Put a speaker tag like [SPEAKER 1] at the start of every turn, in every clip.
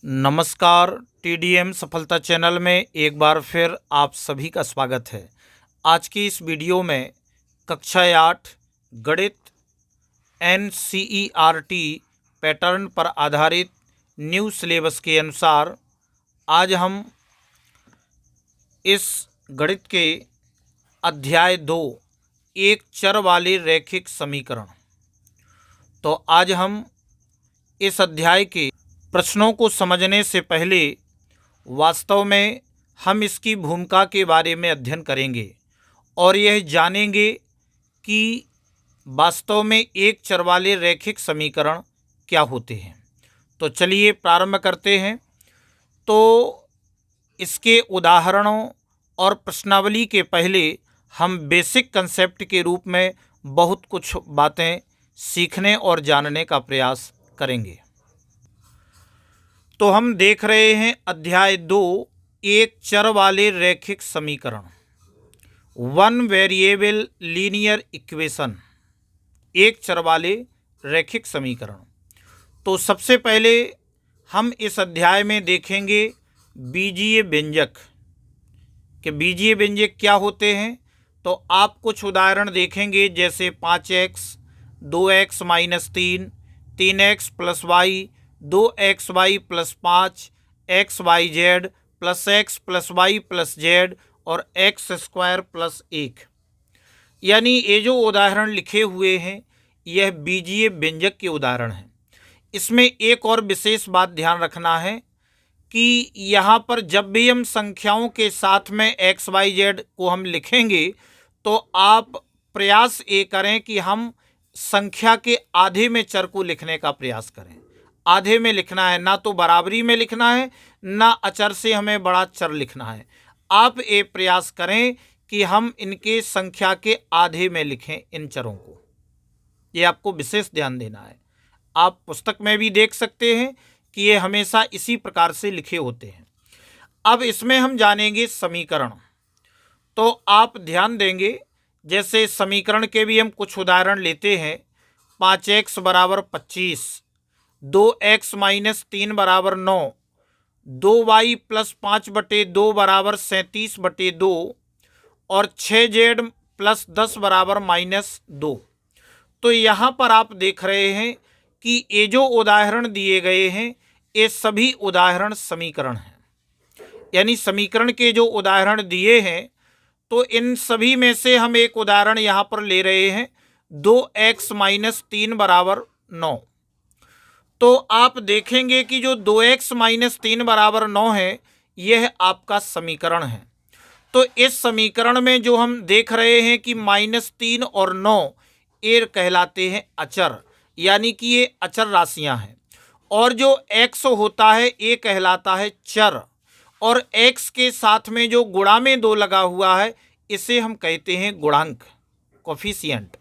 [SPEAKER 1] नमस्कार। टीडीएम सफलता चैनल में एक बार फिर आप सभी का स्वागत है। आज की इस वीडियो में कक्षा 8 गणित NCERT पैटर्न पर आधारित न्यू सिलेबस के अनुसार आज हम इस गणित के अध्याय 2 एक चर वाले रैखिक समीकरण, तो आज हम इस अध्याय के प्रश्नों को समझने से पहले वास्तव में हम इसकी भूमिका के बारे में अध्ययन करेंगे और यह जानेंगे कि वास्तव में एक चर वाले रैखिक समीकरण क्या होते हैं। तो चलिए प्रारंभ करते हैं। तो इसके उदाहरणों और प्रश्नावली के पहले हम बेसिक कंसेप्ट के रूप में बहुत कुछ बातें सीखने और जानने का प्रयास करेंगे। तो हम देख रहे हैं अध्याय 2 एक चर वाले रैखिक समीकरण, वन वेरिएबल लीनियर इक्वेशन, एक चर वाले रैखिक समीकरण। तो सबसे पहले हम इस अध्याय में देखेंगे बीजीय व्यंजक कि बीजीय व्यंजक क्या होते हैं। तो आप कुछ उदाहरण देखेंगे जैसे 5x 2x - 3 3x + y 2xy + 5 xyz + x + y + z और x² + 1, यानी ये जो उदाहरण लिखे हुए हैं यह बीजीय व्यंजक के उदाहरण हैं। इसमें एक और विशेष बात ध्यान रखना है कि यहाँ पर जब भी हम संख्याओं के साथ में xyz को हम लिखेंगे तो आप प्रयास ये करें कि हम संख्या के आधे में चर को लिखने का प्रयास करें। आधे में लिखना है, ना तो बराबरी में लिखना है, ना अचर से हमें बड़ा चर लिखना है। आप ये प्रयास करें कि हम इनके संख्या के आधे में लिखें इन चरों को। ये आपको विशेष ध्यान देना है। आप पुस्तक में भी देख सकते हैं कि ये हमेशा इसी प्रकार से लिखे होते हैं। अब इसमें हम जानेंगे समीकरण। तो आप ध्यान देंगे जैसे समीकरण के भी हम कुछ उदाहरण लेते हैं। 5x = 25, 2x - 3 = 9, 2y + 5/2 = 37/2 और 6z + 10 = -2। तो यहाँ पर आप देख रहे हैं कि ये जो उदाहरण दिए गए हैं ये सभी उदाहरण समीकरण हैं, यानी समीकरण के जो उदाहरण दिए हैं तो इन सभी में से हम एक उदाहरण यहाँ पर ले रहे हैं 2x - 3 = 9। तो आप देखेंगे कि जो 2x - 3 = 9 है यह आपका समीकरण है। तो इस समीकरण में जो हम देख रहे हैं कि -3 और 9 ये कहलाते हैं अचर, यानी कि ये अचर राशियां हैं। और जो x होता है ये कहलाता है चर, और x के साथ में जो गुणा में 2 लगा हुआ है इसे हम कहते हैं गुणांक, कोफिशिएंट।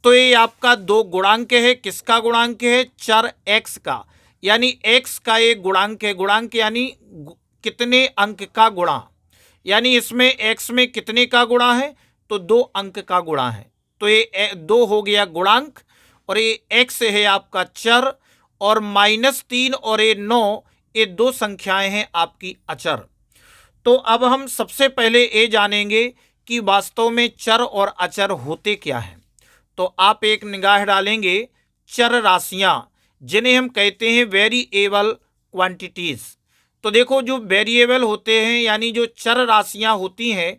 [SPEAKER 1] तो ये आपका 2 गुणांक है। किसका गुणांक है? चर x का, यानी x का एक गुणांक है। गुणांक यानी कितने अंक का गुणा, यानी इसमें x में कितने का गुणा है? तो 2 अंक का गुणा है। तो ये 2 हो गया गुणांक, और ये x है आपका चर, और -3 और ये 9 ये 2 संख्याएं हैं आपकी अचर। तो अब हम सबसे पहले ये जानेंगे कि वास्तव में चर और अचर होते क्या हैं। तो आप एक निगाह डालेंगे चर राशियां जिन्हें हम कहते हैं वेरिएबल क्वांटिटीज। तो देखो जो वेरिएबल होते हैं यानी जो चर राशियां होती हैं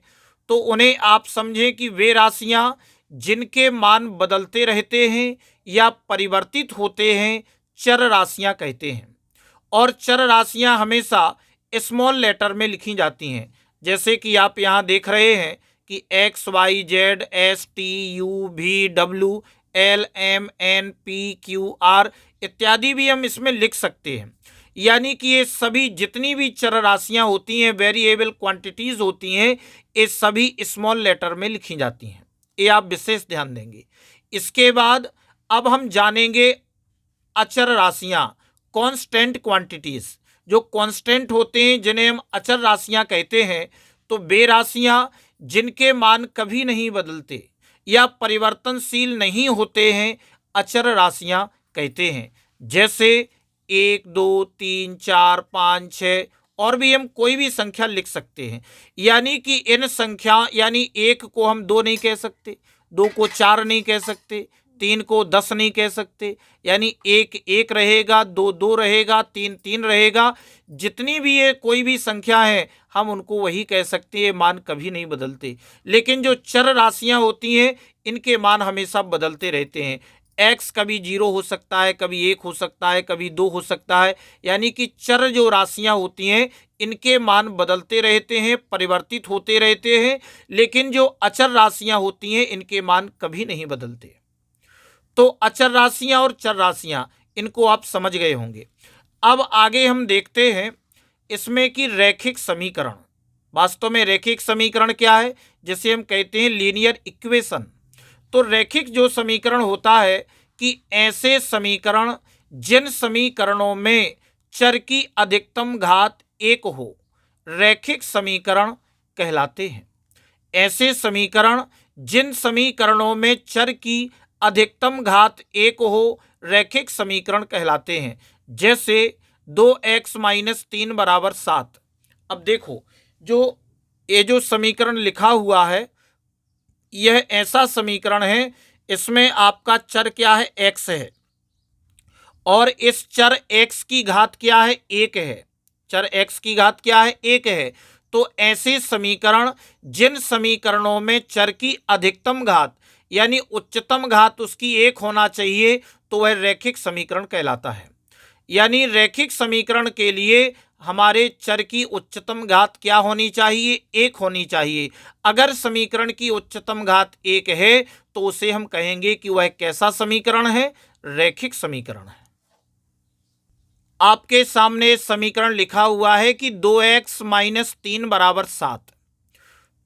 [SPEAKER 1] तो उन्हें आप समझें कि वे राशियां जिनके मान बदलते रहते हैं या परिवर्तित होते हैं चर राशियां कहते हैं। और चर राशियां हमेशा स्मॉल लेटर में लिखी जाती हैं, जैसे कि आप यहाँ देख रहे हैं कि x y z s t u v w l m n p q r इत्यादि भी हम इसमें लिख सकते हैं। यानी कि ये सभी जितनी भी चर राशियां होती हैं, वेरिएबल क्वांटिटीज होती हैं, ये सभी स्मॉल लेटर में लिखी जाती हैं। ये आप विशेष ध्यान देंगे। इसके बाद अब हम जानेंगे अचर राशियां, कांस्टेंट क्वांटिटीज। जो कांस्टेंट होते हैं जिन्हें हम अचर राशियां कहते हैं, तो वे राशियां जिनके मान कभी नहीं बदलते या परिवर्तनशील नहीं होते हैं अचर राशियां कहते हैं। जैसे 1 2 3 4 5 6 और भी हम कोई भी संख्या लिख सकते हैं। यानी कि इन संख्या यानी 1 को हम 2 नहीं कह सकते, 2 को 4 नहीं कह सकते, 3 को 10 नहीं कह सकते। यानी 1 1 रहेगा, 2 2 रहेगा, 3 3 रहेगा। जितनी भी ये कोई भी संख्या है हम उनको वही कह सकते हैं, मान कभी नहीं बदलते। लेकिन जो चर राशियां होती हैं इनके मान हमेशा बदलते रहते हैं। x कभी 0 हो सकता है, कभी 1 हो सकता है, कभी 2 हो सकता है। यानी कि चर जो राशियां होती हैं इनके मान बदलते रहते हैं, परिवर्तित होते रहते हैं। लेकिन जो अचर राशियां होती हैं इनके मान कभी नहीं बदलते। तो अचर राशियां और चर राशियां इनको आप समझ गए होंगे। अब आगे हम देखते हैं इसमें कि रैखिक समीकरण। वास्तव में रैखिक समीकरण क्या है, जिसे हम कहते हैं लीनियर इक्वेशन। तो रैखिक जो समीकरण होता है कि ऐसे समीकरण जिन समीकरणों में चर की अधिकतम घात 1 हो, रैखिक समीकरण कहलाते हैं। ऐसे समीकरण जिन समीकरणों में चर की अधिकतम घात 1 हो, रैखिक समीकरण कहलाते हैं। जैसे 2x - 3 = 7। अब देखो ये जो समीकरण लिखा हुआ है यह ऐसा समीकरण है, इसमें आपका चर क्या है, x है और इस चर x की घात क्या है, 1 है। चर x की घात क्या है, 1 है। तो ऐसे समीकरण जिन समीकरणों में चर की अधिकतम घात यानी उच्चतम घात उसकी 1 होना चाहिए तो वह रैखिक समीकरण कहलाता है। यानी रैखिक समीकरण के लिए हमारे चर की उच्चतम घात क्या होनी चाहिए, 1 होनी चाहिए। अगर समीकरण की उच्चतम घात 1 है तो उसे हम कहेंगे कि वह कैसा समीकरण है, रैखिक समीकरण है। आपके सामने समीकरण लिखा हुआ है कि 2x - 3 = 7।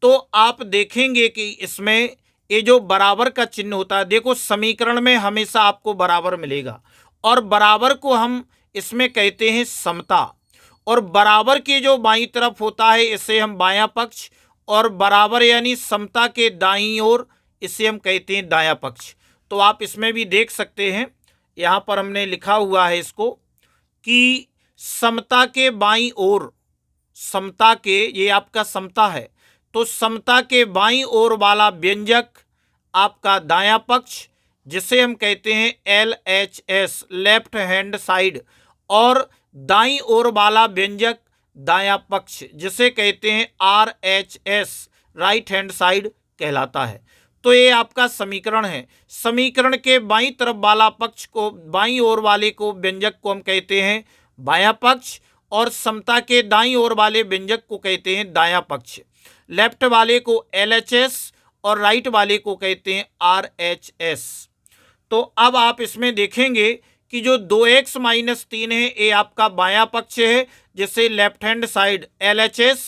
[SPEAKER 1] तो आप देखेंगे कि इसमें ये जो बराबर का चिन्ह होता है, देखो समीकरण में हमेशा आपको बराबर मिलेगा और बराबर को हम इसमें कहते हैं समता। और बराबर के जो बाईं तरफ होता है इसे हम बायां पक्ष, और बराबर यानी समता के दाईं ओर इसे हम कहते हैं दायां पक्ष। तो आप इसमें भी देख सकते हैं, यहाँ पर हमने लिखा हुआ है इसको कि समता के बाईं ओर, समता के, ये आपका समता है, तो समता के बाईं ओर वाला व्यंजक आपका दायां पक्ष जिसे हम कहते हैं LHS लेफ्ट हैंड साइड, और दाईं ओर वाला व्यंजक दायां पक्ष जिसे कहते हैं RHS राइट हैंड साइड कहलाता है। तो ये आपका समीकरण है। समीकरण के बाईं तरफ वाला पक्ष को, बाईं ओर वाले को व्यंजक को हम कहते हैं बायां पक्ष, और समता के दाईं ओर वाले व्यंजक को कहते हैं दायां पक्ष। लेफ्ट वाले को LHS और राइट वाले को कहते हैं RHS। तो अब आप इसमें देखेंगे कि जो 2x - 3 है ये आपका बायां पक्ष है जिसे लेफ्ट हैंड साइड LHS,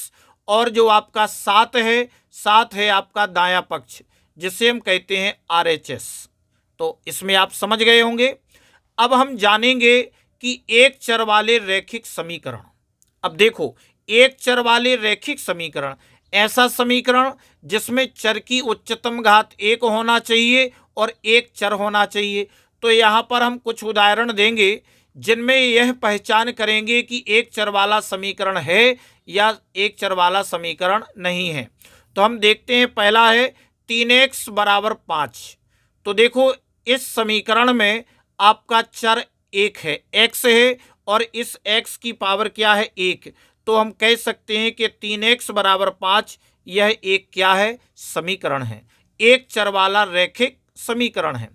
[SPEAKER 1] और जो आपका 7 है आपका दायां पक्ष जिसे हम कहते हैं RHS। तो इसमें आप समझ गए होंगे। अब हम जानेंगे कि एक चर वाले रैखिक समीकरण। अब देखो, एक चर वाले रैखिक समीकरण ऐसा समीकरण जिसमें चर की उच्चतम घात 1 होना चाहिए और एक चर होना चाहिए। तो यहाँ पर हम कुछ उदाहरण देंगे जिनमें यह पहचान करेंगे कि एक चर वाला समीकरण है या एक चर वाला समीकरण नहीं है। तो हम देखते हैं, पहला है 3x = 5। तो देखो इस समीकरण में आपका चर 1 है, x है, और इस x की पावर क्या है, 1। तो हम कह सकते हैं कि 3x = 5 यह एक क्या है, समीकरण है, एक चर वाला रैखिक समीकरण है।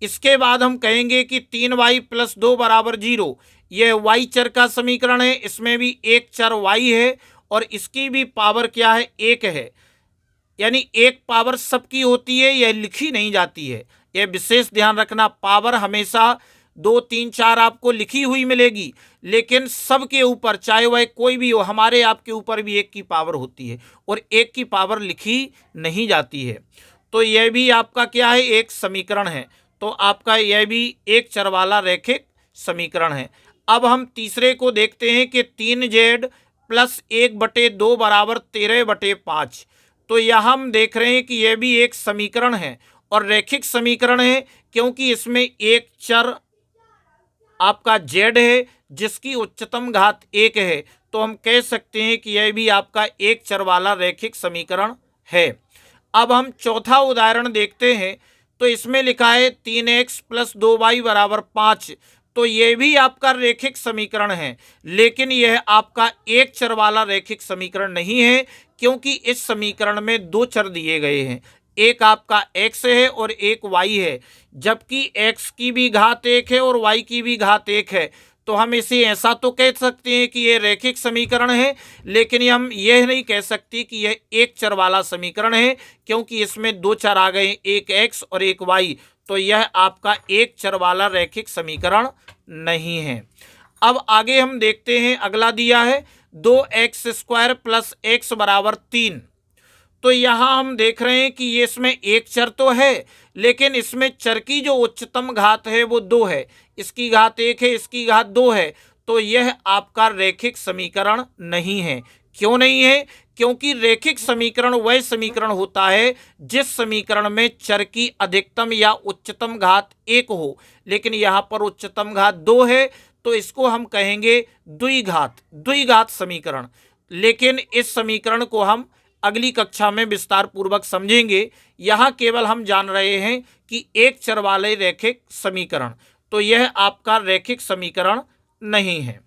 [SPEAKER 1] इसके बाद हम कहेंगे कि 3y + 2 = 0, यह y चर का समीकरण है। इसमें भी एक चर y है और इसकी भी पावर क्या है, 1 है। यानी एक पावर सबकी होती है, यह लिखी नहीं जाती है, यह विशेष ध्यान रखना। पावर हमेशा 2 3 4 आपको लिखी हुई मिलेगी, लेकिन सबके ऊपर चाहे वह कोई भी हो, हमारे आपके ऊपर भी 1 की पावर होती है और 1 की पावर लिखी नहीं जाती है। तो यह भी आपका क्या है, एक समीकरण है। तो आपका यह भी एक चर वाला रैखिक समीकरण है। अब हम तीसरे को देखते हैं कि 3z + 1/2 = 13/5। तो यहाँ हम देख रहे हैं कि यह भी एक समीकरण है और रैखिक समीकरण है, क्योंकि इसमें एक चर आपका z है जिसकी उच्चतम घात 1 है, तो हम कह सकते हैं कि यह भी आपका एक चर वाला रैखिक समीकरण है। अब हम चौथा उदाहरण देखते हैं। तो इसमें लिखा है 3x + 2y = 5। तो यह भी आपका रैखिक समीकरण है, लेकिन यह आपका एक चर वाला रैखिक समीकरण नहीं है, क्योंकि इस समीकरण में दो चर दिए गए हैं, एक आपका x है और एक y है, जबकि x की भी घात 1 है और y की भी घात 1 है। तो हम इसे ऐसा तो कह सकते हैं कि यह रैखिक समीकरण है, लेकिन हम यह नहीं कह सकते कि यह एक चर वाला समीकरण है, क्योंकि इसमें दो चर आ गए, एक x और एक y। तो यह आपका एक चर वाला रैखिक समीकरण नहीं है। अब आगे हम देखते हैं, अगला दिया है 2x² + x = 3। तो यहाँ हम देख रहे हैं कि ये इसमें एक चर तो है, लेकिन इसमें चर की जो उच्चतम घात है वो 2 है, इसकी घात 1 है, इसकी घात 2 है। तो यह आपका रैखिक समीकरण नहीं है। क्यों नहीं है? क्योंकि रैखिक समीकरण वह समीकरण होता है जिस समीकरण में चर की अधिकतम या उच्चतम घात 1 हो, लेकिन यहाँ पर उच्चतम घात 2 है, तो इसको हम कहेंगे द्विघात समीकरण। लेकिन इस समीकरण को हम अगली कक्षा में विस्तार पूर्वक समझेंगे। यहाँ केवल हम जान रहे हैं कि एक चर वाले रैखिक समीकरण, तो यह आपका रैखिक समीकरण नहीं है।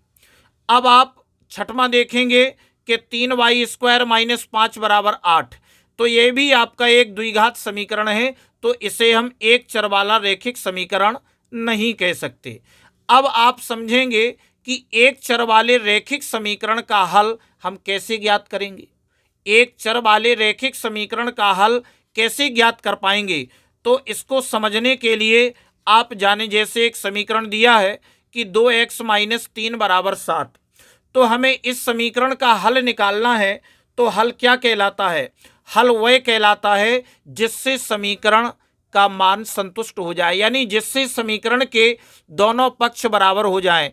[SPEAKER 1] अब आप छठवां देखेंगे कि 3y² - 5 = 8। तो यह भी आपका एक द्विघात समीकरण है, तो इसे हम एक चर वाला रैखिक समीकरण नहीं कह सकते। अब आप समझेंगे कि एक चर वाले रैखिक समीकरण का हल हम कैसे ज्ञात करेंगे, एक चर वाले रैखिक समीकरण का हल कैसे ज्ञात कर पाएंगे। तो इसको समझने के लिए आप जाने, जैसे एक समीकरण दिया है कि 2x - 3 = 7। तो हमें इस समीकरण का हल निकालना है। तो हल क्या कहलाता है? हल वह कहलाता है जिससे समीकरण का मान संतुष्ट हो जाए, यानी जिससे समीकरण के दोनों पक्ष बराबर हो जाएं,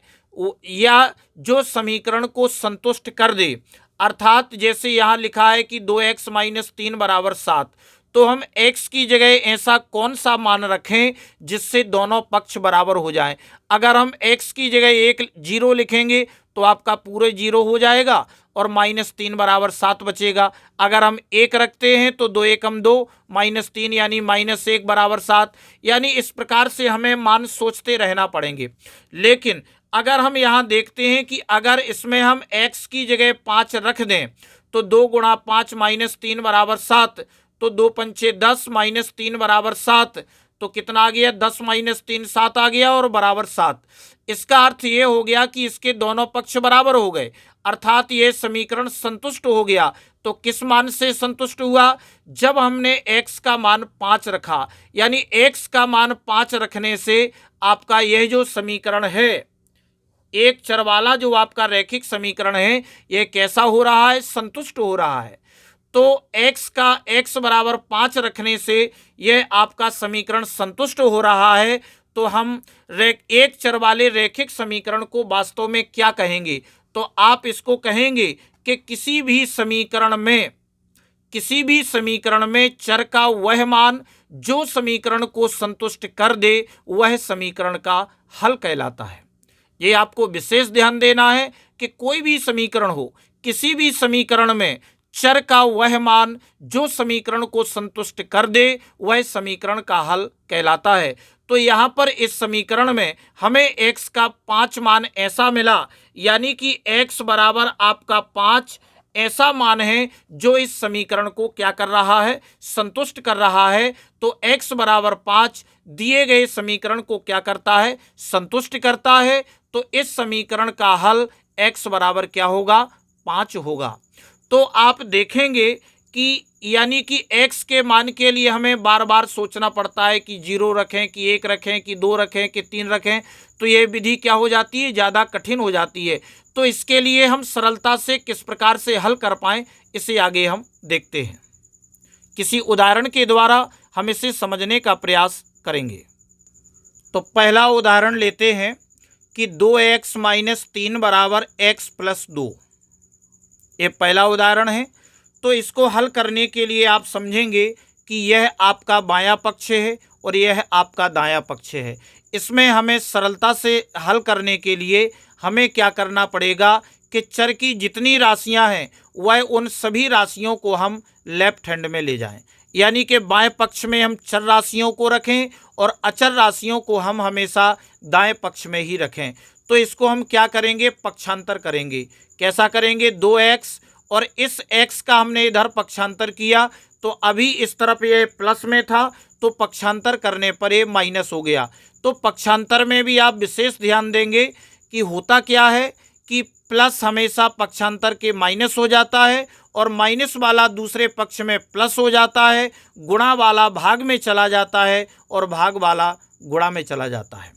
[SPEAKER 1] या जो समीकरण को संतुष्ट कर दे। अर्थात जैसे यहाँ लिखा है कि 2x - 3 = 7, तो हम x की जगह ऐसा कौन सा मान रखें जिससे दोनों पक्ष बराबर हो जाएं। अगर हम x की जगह 1 0 लिखेंगे तो आपका पूरे 0 हो जाएगा और -3 = 7 बचेगा। अगर हम 1 रखते हैं तो 2 एकम 2 -3 यानी -1 = 7। यानी इस प्रकार से हमें मान सोचते रहना पड़ेंगे। लेकिन अगर हम यहाँ देखते हैं कि अगर इसमें हम x की जगह 5 रख दें तो 2 × 5 -3 = 7, तो 2 पंचे 10 -3 = 7, तो कितना आ गया? 10 - 3 7 आ गया और बराबर 7। इसका अर्थ ये हो गया कि इसके दोनों पक्ष बराबर हो गए, अर्थात ये समीकरण संतुष्ट हो गया। तो किस मान से संतुष्ट हुआ? जब हमने x का मान 5 रखा, यानी x का मान 5 रखने से आपका यह जो समीकरण है, एक चर वाला जो आपका रैखिक समीकरण है, यह कैसा हो रहा है? संतुष्ट हो रहा है। तो x का x = 5 रखने से यह आपका समीकरण संतुष्ट हो रहा है। तो हम एक चर वाले रैखिक समीकरण को वास्तव में क्या कहेंगे? तो आप इसको कहेंगे कि किसी भी समीकरण में चर का वह मान जो समीकरण को संतुष्ट कर दे, वह समीकरण का हल कहलाता है। ये आपको विशेष ध्यान देना है कि कोई भी समीकरण हो, किसी भी समीकरण में चर का वह मान जो समीकरण को संतुष्ट कर दे, वह समीकरण का हल कहलाता है। तो यहाँ पर इस समीकरण में हमें x का 5 मान ऐसा मिला, यानी कि x बराबर आपका 5 ऐसा मान है जो इस समीकरण को क्या कर रहा है? संतुष्ट कर रहा है। तो x = 5 दिए गए समीकरण को क्या करता है? संतुष्ट करता है। तो इस समीकरण का हल x बराबर क्या होगा? 5 होगा। तो आप देखेंगे कि यानी कि x के मान के लिए हमें बार बार सोचना पड़ता है कि 0 रखें, कि 1 रखें, कि 2 रखें, कि 3 रखें। तो ये विधि क्या हो जाती है? ज़्यादा कठिन हो जाती है। तो इसके लिए हम सरलता से किस प्रकार से हल कर पाएँ, इसे आगे हम देखते हैं। किसी उदाहरण के द्वारा हम इसे समझने का प्रयास करेंगे। तो पहला उदाहरण लेते हैं कि 2x - 3 = x + 2। ये पहला उदाहरण है। तो इसको हल करने के लिए आप समझेंगे कि यह आपका बायां पक्ष है और यह आपका दायां पक्ष है। इसमें हमें सरलता से हल करने के लिए हमें क्या करना पड़ेगा कि चर की जितनी राशियां हैं वह उन सभी राशियों को हम लेफ्ट हैंड में ले जाएं, यानी कि बाएं पक्ष में हम चर राशियों को रखें और अचर राशियों को हम हमेशा दाएं पक्ष में ही रखें। तो इसको हम क्या करेंगे, पक्षांतर करेंगे। कैसा करेंगे, 2x और इस x का हमने इधर पक्षांतर किया तो अभी इस तरफ ये प्लस में था तो पक्षांतर करने पर ये माइनस हो गया। तो पक्षांतर में भी आप विशेष ध्यान देंगे कि होता क्या है कि प्लस हमेशा पक्षांतर के माइनस हो जाता है और माइनस वाला दूसरे पक्ष में प्लस हो जाता है, गुणा वाला भाग में चला जाता है और भाग वाला गुणा में चला जाता है।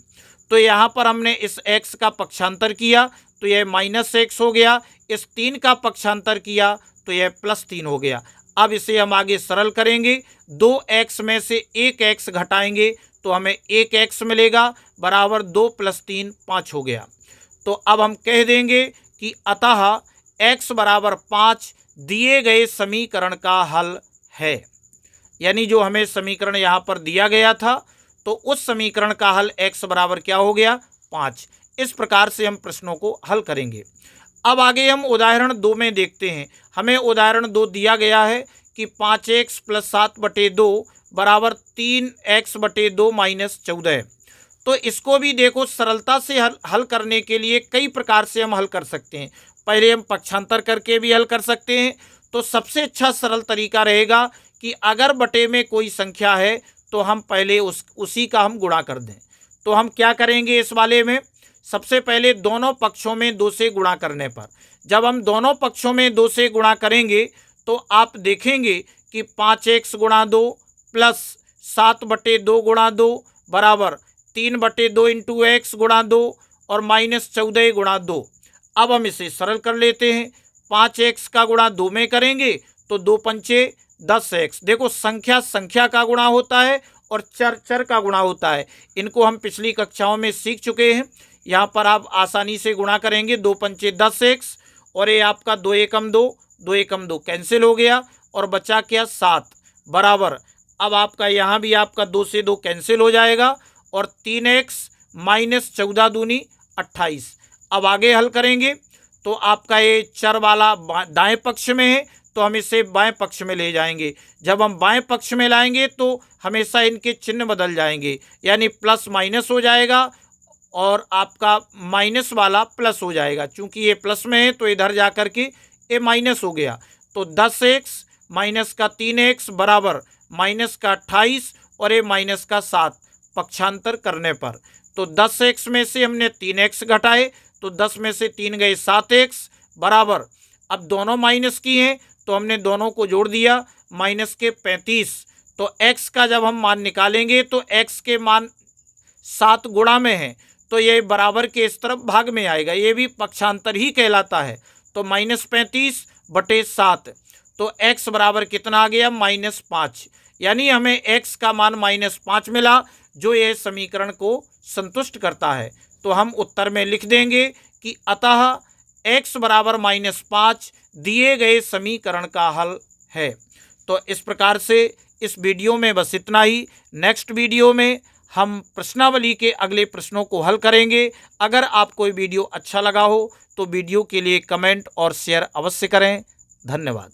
[SPEAKER 1] तो यहाँ पर हमने इस x का पक्षांतर किया तो यह -x हो गया, इस 3 का पक्षांतर किया तो यह +3 हो गया। अब इसे हम आगे सरल करेंगे, 2x में से 1x घटाएंगे तो हमें 1x मिलेगा बराबर 2 + 3 5 हो गया। तो अब हम कह देंगे कि अतः x बराबर 5 दिए गए समीकरण का हल है। यानी जो हमें समीकरण यहाँ पर दिया गया था तो उस समीकरण का हल x बराबर क्या हो गया, 5। इस प्रकार से हम प्रश्नों को हल करेंगे। अब आगे हम उदाहरण 2 में देखते हैं। हमें उदाहरण 2 दिया गया है कि 5x + 7/2 बराबर 3x/2 - 14। तो इसको भी देखो सरलता से हल करने के लिए कई प्रकार से हम हल कर सकते हैं। पहले हम पक्षांतर करके भी हल कर सकते हैं। तो सबसे अच्छा सरल तरीका रहेगा कि अगर बटे में कोई संख्या है तो हम पहले उसी का हम गुणा कर दें। तो हम क्या करेंगे इस वाले में, सबसे पहले दोनों पक्षों में 2 से गुणा करने पर, जब हम दोनों पक्षों में 2 से गुणा करेंगे तो आप देखेंगे कि 5x × 2 + 7/2 × 2 बराबर 3/2 × x × 2 और -14 × 2। अब हम इसे सरल कर लेते हैं। 5x का गुणा 2 में करेंगे तो 2 पंचे 10x। देखो संख्या का गुणा होता है और चर का गुणा होता है। इनको हम पिछली कक्षाओं में सीख चुके हैं। यहाँ पर आप आसानी से गुणा करेंगे, 2 पंचे 10x और ये आपका 2 एकम 2, 2 एकम 2 कैंसिल हो गया और बचा क्या, 7 बराबर। अब आपका यहाँ भी आपका 2 से 2 कैंसिल हो जाएगा और 3x - 14 दूनी 28। अब आगे हल करेंगे तो आपका ये चर वाला दाएं पक्ष में है तो हम इसे बाएं पक्ष में ले जाएंगे। जब हम बाएं पक्ष में लाएंगे तो हमेशा इनके चिन्ह बदल जाएंगे, यानी प्लस माइनस हो जाएगा और आपका माइनस वाला प्लस हो जाएगा। चूंकि ये प्लस में है तो इधर जा कर के ये माइनस हो गया। तो 10x माइनस का 3x बराबर माइनस का 28 और ये माइनस का 7 पक्षांतर करने पर। तो 10x में से हमने 3x घटाए तो 10 में से 3 गए 7x बराबर। अब दोनों माइनस की हैं तो हमने दोनों को जोड़ दिया, माइनस के 35। तो x का जब हम मान निकालेंगे तो x के मान 7 गुणा में है तो ये बराबर के इस तरफ भाग में आएगा, ये भी पक्षांतर ही कहलाता है। तो -35/7 तो x बराबर कितना आ गया, -5। यानी हमें x का मान -5 मिला जो ये समीकरण को संतुष्ट करता है। तो हम उत्तर में लिख देंगे कि अतः x बराबर -5 दिए गए समीकरण का हल है। तो इस प्रकार से इस वीडियो में बस इतना ही। नेक्स्ट वीडियो में हम प्रश्नावली के अगले प्रश्नों को हल करेंगे। अगर आपको ये वीडियो अच्छा लगा हो तो वीडियो के लिए कमेंट और शेयर अवश्य करें। धन्यवाद।